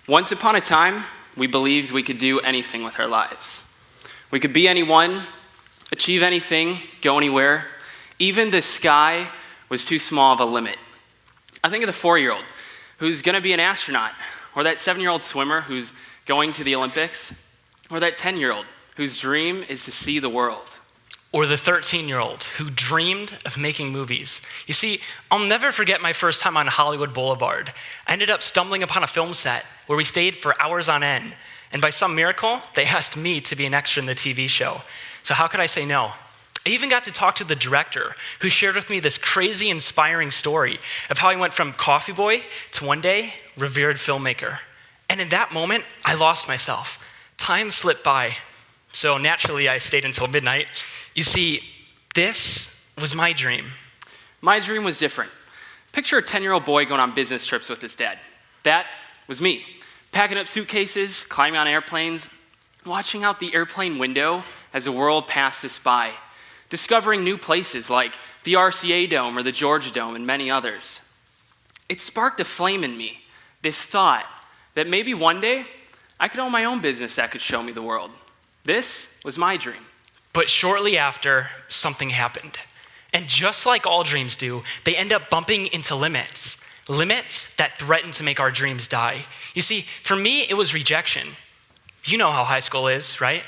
Once upon a time, we believed we could do anything with our lives. We could be anyone, achieve anything, go anywhere. Even the sky was too small of a limit. I think of the 4-year-old who's going to be an astronaut, or that 7-year-old swimmer who's going to the Olympics, or that 10-year-old whose dream is to see the world. Or the 13-year-old who dreamed of making movies. You see, I'll never forget my first time on Hollywood Boulevard. I ended up stumbling upon a film set where we stayed for hours on end. And by some miracle, they asked me to be an extra in the TV show. So how could I say no? I even got to talk to the director, who shared with me this crazy, inspiring story of how he went from coffee boy to one day, revered filmmaker. And in that moment, I lost myself. Time slipped by. So naturally, I stayed until midnight. You see, this was my dream. My dream was different. Picture a 10-year-old boy going on business trips with his dad. That was me, packing up suitcases, climbing on airplanes, watching out the airplane window as the world passed us by, discovering new places like the RCA Dome or the Georgia Dome and many others. It sparked a flame in me, this thought that maybe one day I could own my own business that could show me the world. This was my dream. But shortly after, something happened. And just like all dreams do, they end up bumping into limits that threaten to make our dreams die. You see, for me, it was rejection. You know how high school is, right?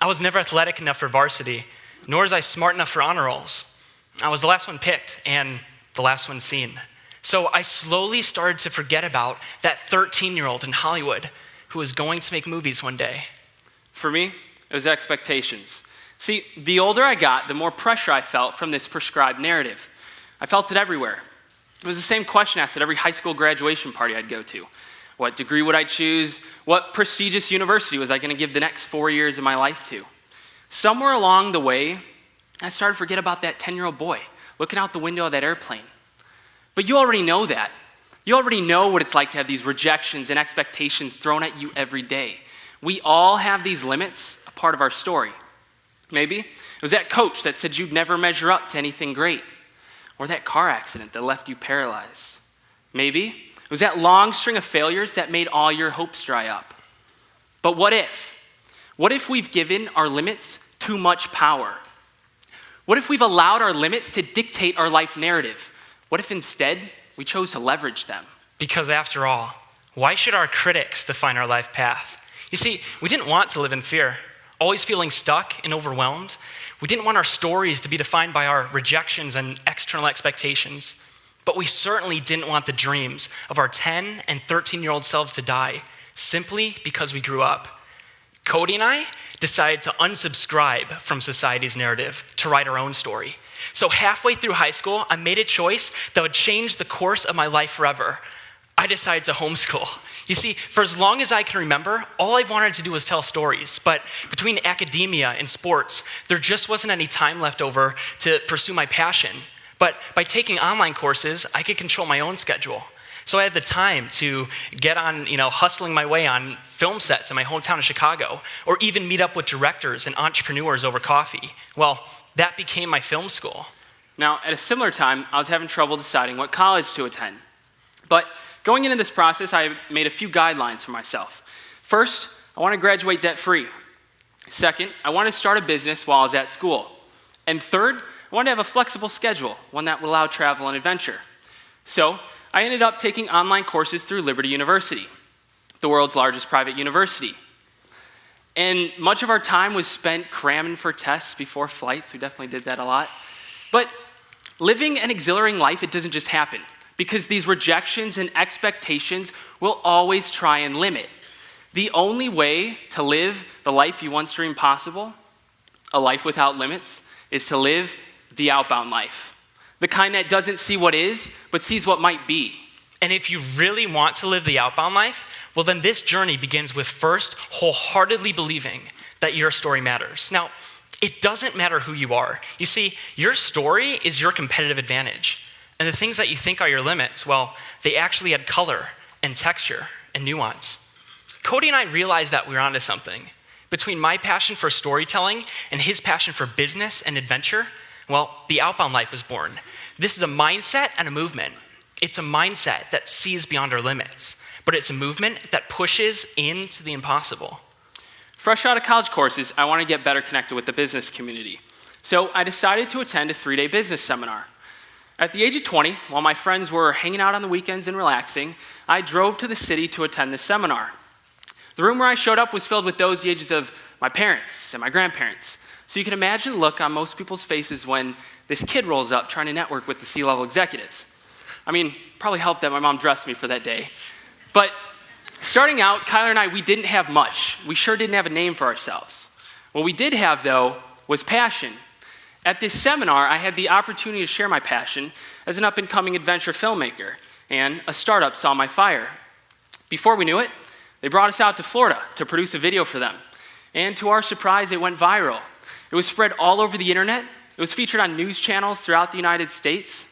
I was never athletic enough for varsity, nor was I smart enough for honor rolls. I was the last one picked and the last one seen. So I slowly started to forget about that 13-year-old in Hollywood who was going to make movies one day. For me, it was expectations. See, the older I got, the more pressure I felt from this prescribed narrative. I felt it everywhere. It was the same question asked at every high school graduation party I'd go to. What degree would I choose? What prestigious university was I going to give the next 4 years of my life to? Somewhere along the way, I started to forget about that 10-year-old boy looking out the window of that airplane. But you already know that. You already know what it's like to have these rejections and expectations thrown at you every day. We all have these limits, a part of our story. Maybe it was that coach that said you'd never measure up to anything great, or that car accident that left you paralyzed. Maybe it was that long string of failures that made all your hopes dry up. But what if? What if we've given our limits too much power? What if we've allowed our limits to dictate our life narrative? What if instead we chose to leverage them? Because after all, why should our critics define our life path? You see, we didn't want to live in fear, always feeling stuck and overwhelmed. We didn't want our stories to be defined by our rejections and external expectations. But we certainly didn't want the dreams of our 10 and 13-year-old selves to die simply because we grew up. Kody and I decided to unsubscribe from society's narrative to write our own story. So halfway through high school, I made a choice that would change the course of my life forever. I decided to homeschool. You see, for as long as I can remember, all I've wanted to do was tell stories. But between academia and sports, there just wasn't any time left over to pursue my passion. But by taking online courses, I could control my own schedule. So I had the time to get on, hustling my way on film sets in my hometown of Chicago, or even meet up with directors and entrepreneurs over coffee. Well, that became my film school. Now, at a similar time, I was having trouble deciding what college to attend. But going into this process, I made a few guidelines for myself. First, I want to graduate debt-free. Second, I want to start a business while I was at school. And third, I wanted to have a flexible schedule, one that would allow travel and adventure. So I ended up taking online courses through Liberty University, the world's largest private university. And much of our time was spent cramming for tests before flights. We definitely did that a lot. But living an exhilarating life, it doesn't just happen, because these rejections and expectations will always try and limit. The only way to live the life you once dreamed possible, a life without limits, is to live the outbound life. The kind that doesn't see what is, but sees what might be. And if you really want to live the outbound life, well then this journey begins with first wholeheartedly believing that your story matters. Now, it doesn't matter who you are. You see, your story is your competitive advantage. And the things that you think are your limits, well, they actually add color and texture and nuance. Kody and I realized that we were onto something. Between my passion for storytelling and his passion for business and adventure, well, the outbound life was born. This is a mindset and a movement. It's a mindset that sees beyond our limits. but it's a movement that pushes into the impossible. Fresh out of college courses, I want to get better connected with the business community. So I decided to attend a 3-day business seminar. At the age of 20, while my friends were hanging out on the weekends and relaxing, I drove to the city to attend this seminar. The room where I showed up was filled with those the ages of my parents and my grandparents. So you can imagine the look on most people's faces when this kid rolls up trying to network with the C-level executives. I mean, probably helped that my mom dressed me for that day. But starting out, Klyer and I, we didn't have much. We sure didn't have a name for ourselves. What we did have, though, was passion. At this seminar, I had the opportunity to share my passion as an up-and-coming adventure filmmaker, and a startup saw my fire. Before we knew it, they brought us out to Florida to produce a video for them. And to our surprise, it went viral. It was spread all over the internet. It was featured on news channels throughout the United States.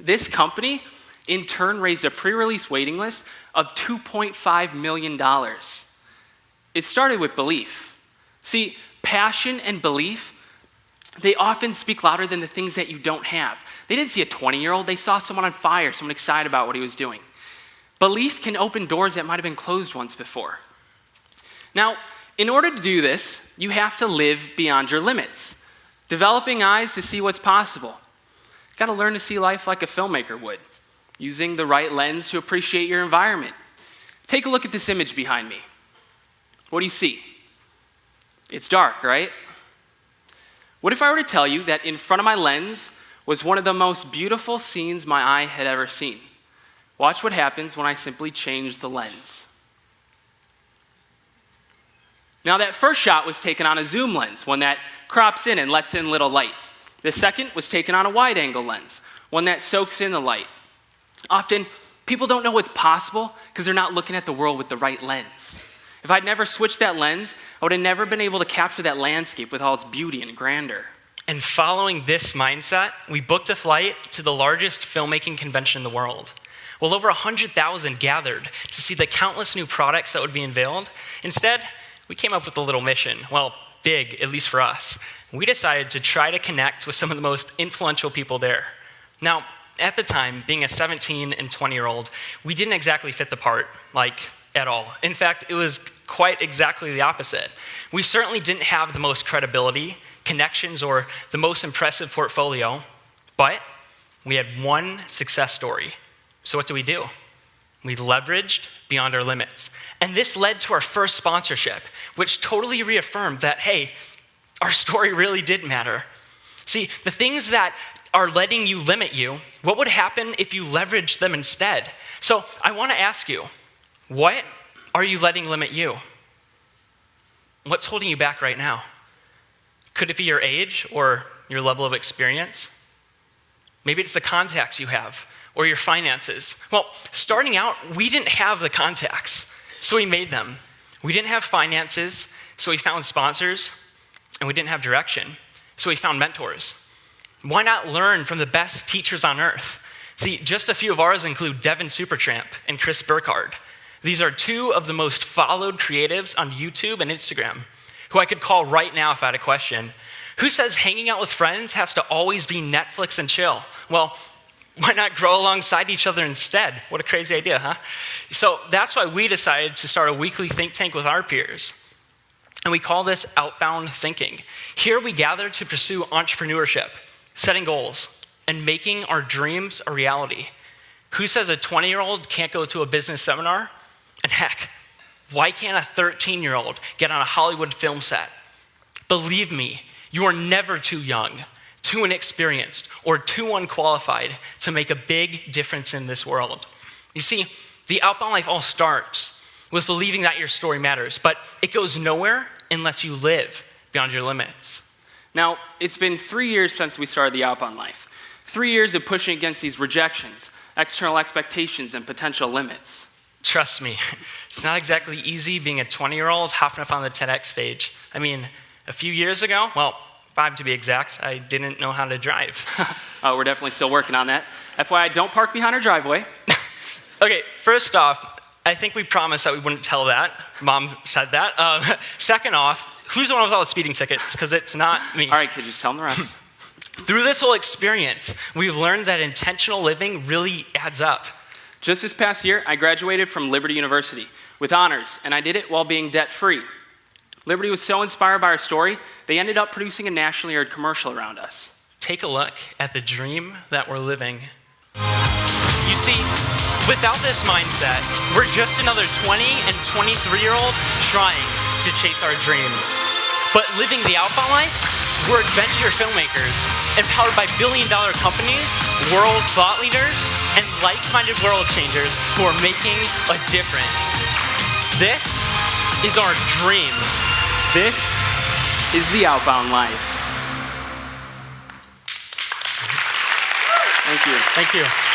This company, in turn, raised a pre-release waiting list of $2.5 million. It started with belief. See, passion and belief, they often speak louder than the things that you don't have. They didn't see a 20-year-old, they saw someone on fire, someone excited about what he was doing. Belief can open doors that might have been closed once before. Now, in order to do this, you have to live beyond your limits, developing eyes to see what's possible. You've got to learn to see life like a filmmaker would, using the right lens to appreciate your environment. Take a look at this image behind me. What do you see? It's dark, right? What if I were to tell you that in front of my lens was one of the most beautiful scenes my eye had ever seen? Watch what happens when I simply change the lens. Now that first shot was taken on a zoom lens, one that crops in and lets in little light. The second was taken on a wide angle lens, one that soaks in the light. Often, people don't know what's possible because they're not looking at the world with the right lens. If I'd never switched that lens, I would have never been able to capture that landscape with all its beauty and grandeur. And following this mindset, we booked a flight to the largest filmmaking convention in the world. Well, over 100,000 gathered to see the countless new products that would be unveiled. Instead, we came up with a little mission. Well, big, at least for us. We decided to try to connect with some of the most influential people there. Now, at the time, being a 17 and 20-year-old, we didn't exactly fit the part, at all. In fact, it was quite exactly the opposite. We certainly didn't have the most credibility, connections, or the most impressive portfolio, but we had one success story. So what do? We leveraged beyond our limits. And this led to our first sponsorship, which totally reaffirmed that, hey, our story really did matter. See, the things that are letting you limit you, what would happen if you leveraged them instead? So I want to ask you, what are you letting limit you? What's holding you back right now? Could it be your age or your level of experience? Maybe it's the contacts you have or your finances. Well, starting out, we didn't have the contacts, so we made them. We didn't have finances, so we found sponsors, and we didn't have direction, so we found mentors. Why not learn from the best teachers on earth? See, just a few of ours include Devin Supertramp and Chris Burkhardt. These are two of the most followed creatives on YouTube and Instagram, who I could call right now if I had a question. Who says hanging out with friends has to always be Netflix and chill? Well, why not grow alongside each other instead? What a crazy idea, huh? So that's why we decided to start a weekly think tank with our peers. And we call this Outbound Thinking. Here we gather to pursue entrepreneurship, setting goals, and making our dreams a reality. Who says a 20-year-old can't go to a business seminar? And heck, why can't a 13-year-old get on a Hollywood film set? Believe me, you are never too young, too inexperienced, or too unqualified to make a big difference in this world. You see, the Outbound life all starts with believing that your story matters, but it goes nowhere unless you live beyond your limits. Now, it's been 3 years since we started the Outbound life. 3 years of pushing against these rejections, external expectations, and potential limits. Trust me, it's not exactly easy being a 20-year-old hopping up on the TEDX stage. I mean, a few years ago, 5 to be exact, I didn't know how to drive. We're definitely still working on that. FYI, don't park behind our driveway. Okay, first off, I think we promised that we wouldn't tell that. Mom said that. Second off, who's the one with all the speeding tickets? Because it's not me. All right, kid, just tell them the rest. Through this whole experience, we've learned that intentional living really adds up. Just this past year, I graduated from Liberty University with honors, and I did it while being debt-free. Liberty was so inspired by our story, they ended up producing a nationally aired commercial around us. Take a look at the dream that we're living. You see, without this mindset, we're just another 20 and 23-year-old trying to chase our dreams. But living the Outbound life, we're adventure filmmakers, empowered by billion-dollar companies, world thought leaders, and like-minded world changers who are making a difference. This is our dream. This is the Outbound life. Thank you.